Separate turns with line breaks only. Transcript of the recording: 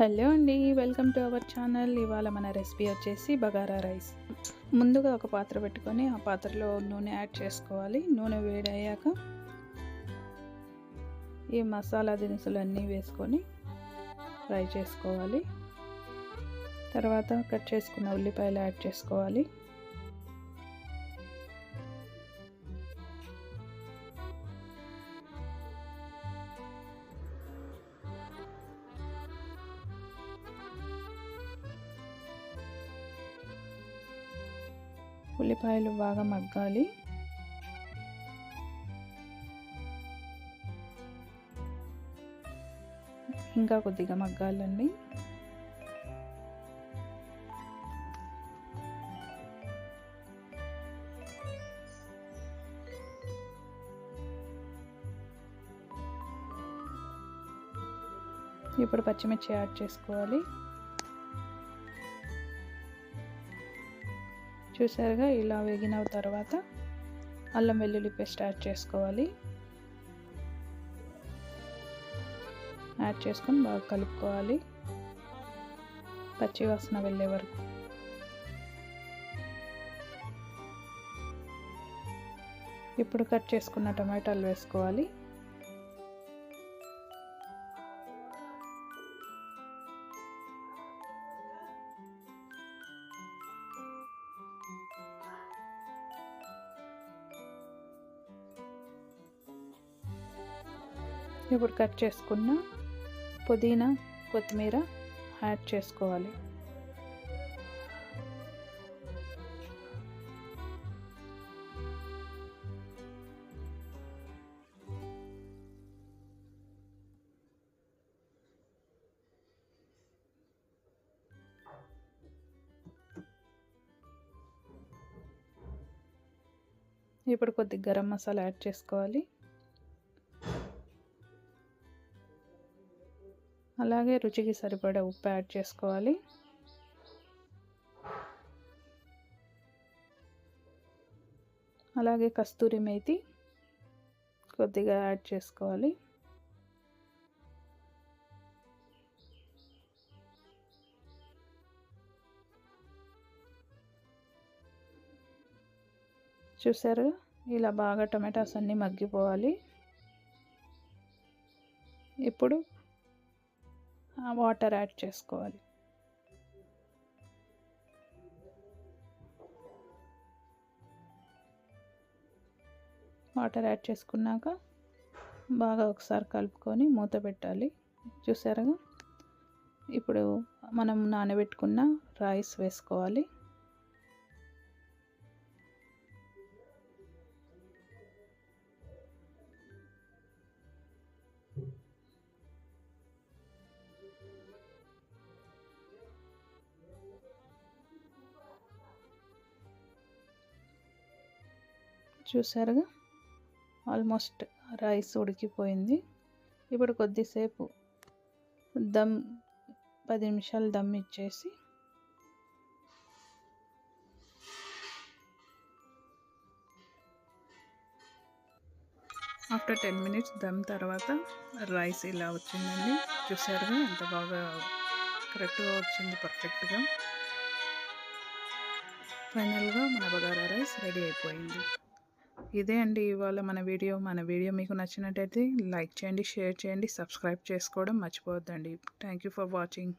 Hello అండి, welcome to our channel. ఇవాళ మన రెసిపీ వచ్చేసి బగారా రైస్. ముందుగా ఒక పాత్ర పెట్టుకొని ఆ పాత్రలో నూనె యాడ్ చేసుకోవాలి. నూనె వేడయ్యాక ఈ మసాలా దినుసులు అన్నీ వేసుకొని ఫ్రై చేసుకోవాలి. తర్వాత కట్ చేసుకున్న ఉల్లిపాయలు యాడ్ చేసుకోవాలి. ఉల్లిపాయలు బాగా మగ్గాలి. ఇంకా కొద్దిగా మగ్గాలండి. ఇప్పుడు పచ్చిమిర్చి యాడ్ చేసుకోవాలి. చూసారుగా, ఇలా వేగిన తర్వాత అల్లం వెల్లుల్లి పేస్ట్ యాడ్ చేసుకోవాలి. యాడ్ చేసుకొని బాగా కలుపుకోవాలి పచ్చి వాసన వెళ్ళే వరకు. ఇప్పుడు కట్ చేసుకున్న టమాటాలు వేసుకోవాలి. ఇప్పుడు కట్ చేసుకున్న పుదీనా, కొత్తిమీర యాడ్ చేసుకోవాలి. ఇప్పుడు కొద్దిగా గరం మసాలా యాడ్ చేసుకోవాలి. అలాగే రుచికి సరిపడా ఉప్పు యాడ్ చేసుకోవాలి. అలాగే కస్తూరి మేతి కొద్దిగా యాడ్ చేసుకోవాలి. చూసారు, ఇలా బాగా టమాటాస్ అన్నీ మగ్గిపోవాలి. ఇప్పుడు వాటర్ యాడ్ చేసుకోవాలి. వాటర్ యాడ్ చేసుకున్నాక బాగా ఒకసారి కలుపుకొని మూత పెట్టాలి. చూసారుగా, ఇప్పుడు మనం నానబెట్టుకున్న రైస్ వేసుకోవాలి. చూసారుగా, ఆల్మోస్ట్ రైస్ ఉడికిపోయింది. ఇప్పుడు కొద్దిసేపు 10 నిమిషాలు దమ్ ఇచ్చేసి ఆఫ్టర్ 10 మినిట్స్ దమ్ తర్వాత రైస్ ఇలా వచ్చిందండి. చూసారుగా, ఎంత బాగా కరెక్ట్గా వచ్చింది, పర్ఫెక్ట్గా. ఫైనల్గా మన బగారా రైస్ రెడీ అయిపోయింది. ఇదే అండి ఇవాళ మన వీడియో మీకు నచ్చినట్టయితే లైక్ చేయండి, షేర్ చేయండి, సబ్స్క్రైబ్ చేసుకోవడం మర్చిపోవద్దండి. Thank you for watching.